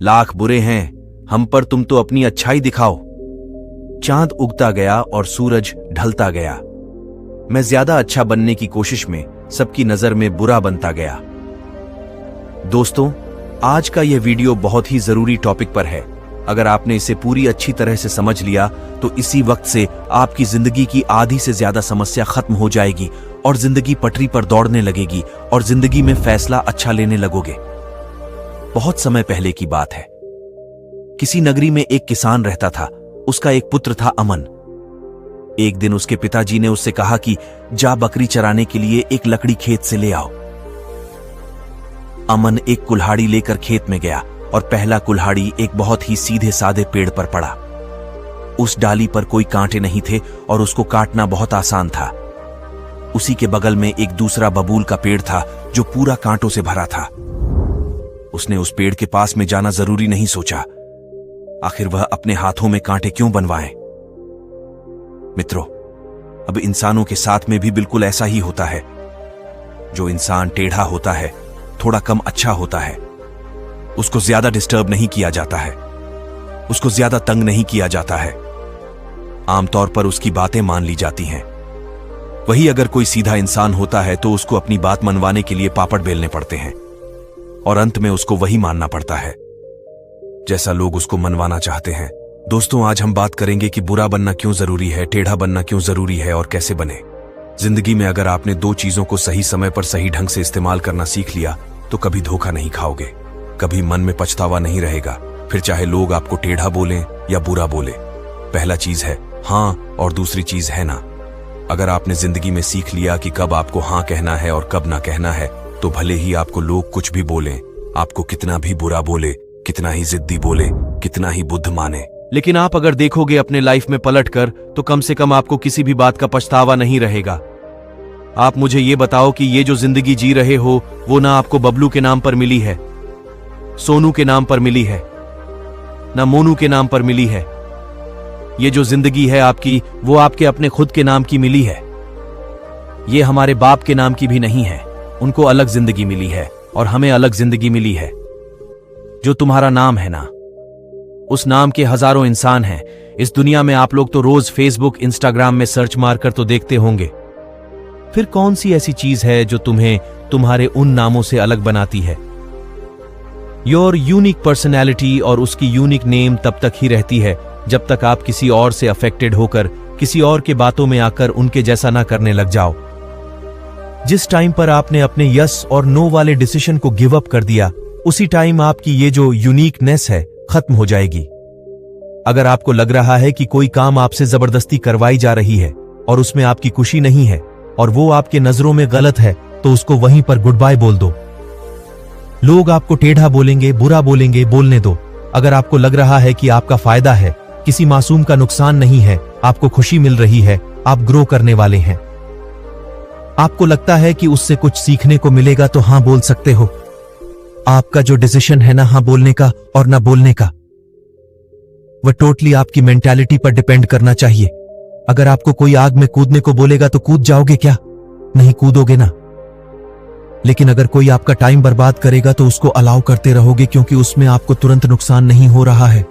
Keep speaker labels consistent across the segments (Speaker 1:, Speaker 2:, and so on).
Speaker 1: लाख बुरे हैं हम पर, तुम तो अपनी अच्छाई दिखाओ। चांद उगता गया और सूरज ढलता गया। मैं ज्यादा अच्छा बनने की कोशिश में सबकी नजर में बुरा बनता गया। दोस्तों, आज का यह वीडियो बहुत ही जरूरी टॉपिक पर है। अगर आपने इसे पूरी अच्छी तरह से समझ लिया तो इसी वक्त से आपकी जिंदगी की आधी से ज्यादा समस्या खत्म हो जाएगी और जिंदगी पटरी पर दौड़ने लगेगी और जिंदगी में फैसला अच्छा लेने लगोगे। बहुत समय पहले की बात है। किसी नगरी में एक किसान रहता था। उसका एक पुत्र था अमन। एक दिन उसके पिताजी ने उससे कहा कि जा बकरी चराने के लिए एक लकड़ी खेत से ले आओ। अमन एक कुल्हाड़ी लेकर खेत में गया और पहला कुल्हाड़ी एक बहुत ही सीधे साधे पेड़ पर पड़ा। उस डाली पर कोई कांटे नहीं थे और उसको काटना बहुत आसान था। उसी के बगल में एक दूसरा बबूल का पेड़ था जो पूरा कांटों से भरा था। उसने उस पेड़ के पास में जाना जरूरी नहीं सोचा। आखिर वह अपने हाथों में कांटे क्यों बनवाए। मित्रों, अब इंसानों के साथ में भी बिल्कुल ऐसा ही होता है। जो इंसान टेढ़ा होता है, थोड़ा कम अच्छा होता है, उसको ज्यादा डिस्टर्ब नहीं किया जाता है, उसको ज्यादा तंग नहीं किया जाता है। आमतौर पर उसकी बातें मान ली जाती हैं। वही अगर कोई सीधा इंसान होता है तो उसको अपनी बात मनवाने के लिए पापड़ बेलने पड़ते हैं और अंत में उसको वही मानना पड़ता है जैसा लोग उसको मनवाना चाहते हैं। दोस्तों, आज हम बात करेंगे कि बुरा बनना क्यों जरूरी है, टेढ़ा बनना क्यों जरूरी है और कैसे बने। जिंदगी में अगर आपने दो चीजों को सही समय पर सही ढंग से इस्तेमाल करना सीख लिया तो कभी धोखा नहीं खाओगे, कभी मन में पछतावा नहीं रहेगा, फिर चाहे लोग आपको टेढ़ा बोलें या बुरा बोले। पहला चीज है हां और दूसरी चीज है ना। अगर आपने जिंदगी में सीख लिया कि कब आपको हां कहना है और कब ना कहना है, तो भले ही आपको लोग कुछ भी बोलें, आपको कितना भी बुरा बोले, कितना ही जिद्दी बोले, कितना ही बुद्ध माने, लेकिन आप अगर देखोगे अपने लाइफ में पलट कर तो कम से कम आपको किसी भी बात का पछतावा नहीं रहेगा। आप मुझे ये बताओ कि ये जो जिंदगी जी रहे हो वो ना आपको बबलू के नाम पर मिली है, सोनू के नाम पर मिली है, ना मोनू के नाम पर मिली है। ये जो जिंदगी है आपकी, वो आपके अपने खुद के नाम की मिली है। ये हमारे बाप के नाम की भी नहीं है। उनको अलग जिंदगी मिली है और हमें अलग जिंदगी मिली है। जो तुम्हारा नाम है ना, उस नाम के हजारों इंसान हैं इस दुनिया में। आप लोग तो रोज फेसबुक, इंस्टाग्राम में सर्च मारकर तो देखते होंगे। फिर कौन सी ऐसी चीज है जो तुम्हें तुम्हारे उन नामों से अलग बनाती है? योर यूनिक पर्सनैलिटी और उसकी यूनिक नेम तब तक ही रहती है जब तक आप किसी और से अफेक्टेड होकर किसी और के बातों में आकर उनके जैसा ना करने लग जाओ। जिस टाइम पर आपने अपने यस और नो वाले डिसीजन को गिव अप कर दिया, उसी टाइम आपकी ये जो यूनिकनेस है खत्म हो जाएगी। अगर आपको लग रहा है कि कोई काम आपसे जबरदस्ती करवाई जा रही है और उसमें आपकी खुशी नहीं है और वो आपके नजरों में गलत है, तो उसको वहीं पर गुड बाय बोल दो। लोग आपको टेढ़ा बोलेंगे, बुरा बोलेंगे, बोलने दो। अगर आपको लग रहा है कि आपका फायदा है, किसी मासूम का नुकसान नहीं है, आपको खुशी मिल रही है, आप ग्रो करने वाले हैं, आपको लगता है कि उससे कुछ सीखने को मिलेगा, तो हां बोल सकते हो। आपका जो डिसीजन है ना हां बोलने का और ना बोलने का, वह टोटली आपकी मेंटालिटी पर डिपेंड करना चाहिए। अगर आपको कोई आग में कूदने को बोलेगा तो कूद जाओगे क्या? नहीं कूदोगे ना। लेकिन अगर कोई आपका टाइम बर्बाद करेगा तो उसको अलाउ करते रहोगे क्योंकि उसमें आपको तुरंत नुकसान नहीं हो रहा है।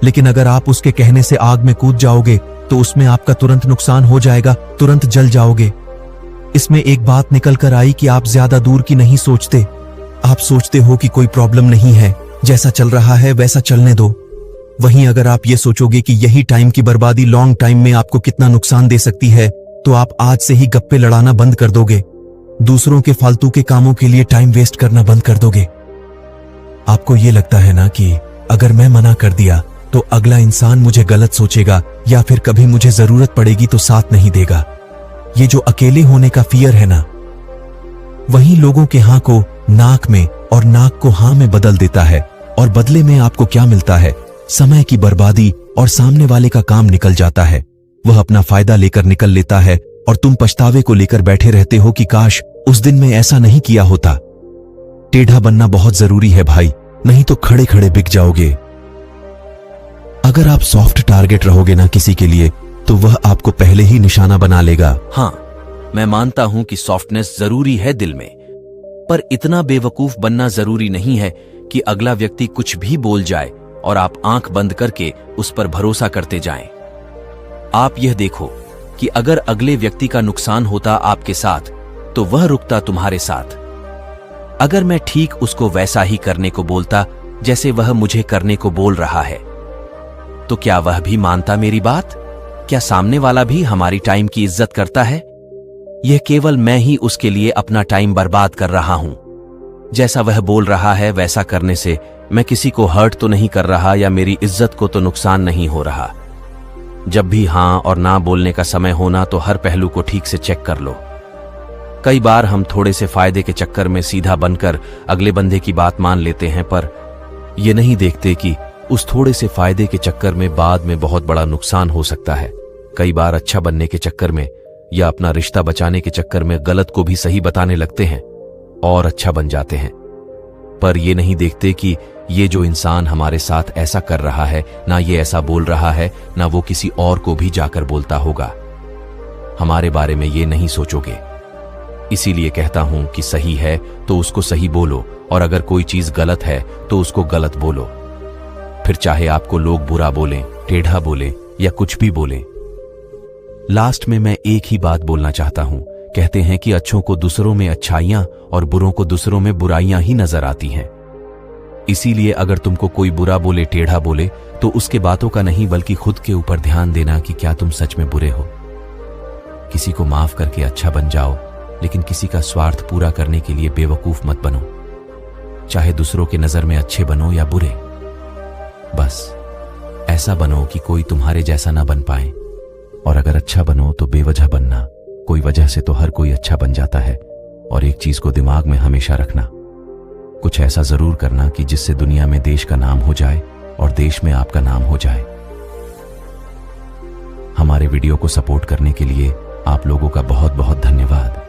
Speaker 1: लेकिन अगर आप उसके कहने से आग में कूद जाओगे तो उसमें आपका तुरंत नुकसान हो जाएगा, तुरंत जल जाओगे। इसमें एक बात निकल कर आई कि आप ज्यादा दूर की नहीं सोचते। आप सोचते हो कि कोई प्रॉब्लम नहीं है, जैसा चल रहा है वैसा चलने दो। वहीं अगर आप ये सोचोगे कि यही टाइम की बर्बादी लॉन्ग टाइम में आपको कितना नुकसान दे सकती है, तो आप आज से ही गप्पे लड़ाना बंद कर दोगे, दूसरों के फालतू के कामों के लिए टाइम वेस्ट करना बंद कर दोगे। आपको ये लगता है ना कि अगर मैं मना कर दिया तो अगला इंसान मुझे गलत सोचेगा या फिर कभी मुझे जरूरत पड़ेगी तो साथ नहीं देगा। ये जो अकेले होने का फियर है ना, वही लोगों के हां को नाक में और नाक को हां में बदल देता है। और बदले में आपको क्या मिलता है? समय की बर्बादी और सामने वाले का काम निकल जाता है। वह अपना फायदा लेकर निकल लेता है और तुम पछतावे को लेकर बैठे रहते हो कि काश उस दिन मैं ऐसा नहीं किया होता। टेढ़ा बनना बहुत जरूरी है भाई, नहीं तो खड़े खड़े बिक जाओगे। अगर आप सॉफ्ट टारगेट रहोगे ना किसी के लिए, तो वह आपको पहले ही निशाना बना लेगा। हाँ, मैं मानता हूं कि सॉफ्टनेस जरूरी है दिल में, पर इतना बेवकूफ बनना जरूरी नहीं है कि अगला व्यक्ति कुछ भी बोल जाए और आप आंख बंद करके उस पर भरोसा करते जाएं। आप यह देखो कि अगर अगले व्यक्ति का नुकसान होता आपके साथ तो वह रुकता तुम्हारे साथ। अगर मैं ठीक उसको वैसा ही करने को बोलता जैसे वह मुझे करने को बोल रहा है, तो क्या वह भी मानता मेरी बात? क्या सामने वाला भी हमारी टाइम की इज्जत करता है? यह केवल मैं ही उसके लिए अपना टाइम बर्बाद कर रहा हूं। जैसा वह बोल रहा है वैसा करने से मैं किसी को हर्ट तो नहीं कर रहा या मेरी इज्जत को तो नुकसान नहीं हो रहा। जब भी हां और ना बोलने का समय होना तो हर पहलू को ठीक से चेक कर लो। कई बार हम थोड़े से फायदे के चक्कर में सीधा बनकर अगले बंदे की बात मान लेते हैं, पर यह नहीं देखते कि उस थोड़े से फायदे के चक्कर में बाद में बहुत बड़ा नुकसान हो सकता है। कई बार अच्छा बनने के चक्कर में या अपना रिश्ता बचाने के चक्कर में गलत को भी सही बताने लगते हैं और अच्छा बन जाते हैं, पर यह नहीं देखते कि ये जो इंसान हमारे साथ ऐसा कर रहा है, ना ये ऐसा बोल रहा है, ना वो किसी और को भी जाकर बोलता होगा। हमारे बारे में ये नहीं सोचोगे। इसीलिए कहता हूं कि सही है तो उसको सही बोलो, और अगर कोई चीज गलत है तो उसको गलत बोलो। फिर चाहे आपको लोग बुरा बोलें, टेढ़ा बोलें या कुछ भी बोलें। लास्ट में मैं एक ही बात बोलना चाहता हूं। कहते हैं कि अच्छों को दूसरों में अच्छाइयां और बुरों को दूसरों में बुराइयां ही नजर आती हैं। इसीलिए अगर तुमको कोई बुरा बोले, टेढ़ा बोले, तो उसके बातों का नहीं बल्कि खुद के ऊपर ध्यान देना कि क्या तुम सच में बुरे हो। किसी को माफ करके अच्छा बन जाओ, लेकिन किसी का स्वार्थ पूरा करने के लिए बेवकूफ मत बनो। चाहे दूसरों के नजर में अच्छे बनो या बुरे, बस ऐसा बनो कि कोई तुम्हारे जैसा ना बन पाए। और अगर अच्छा बनो तो बेवजह बनना, कोई वजह से तो हर कोई अच्छा बन जाता है। और एक चीज को दिमाग में हमेशा रखना, कुछ ऐसा जरूर करना कि जिससे दुनिया में देश का नाम हो जाए और देश में आपका नाम हो जाए। हमारे वीडियो को सपोर्ट करने के लिए आप लोगों का बहुत बहुत धन्यवाद।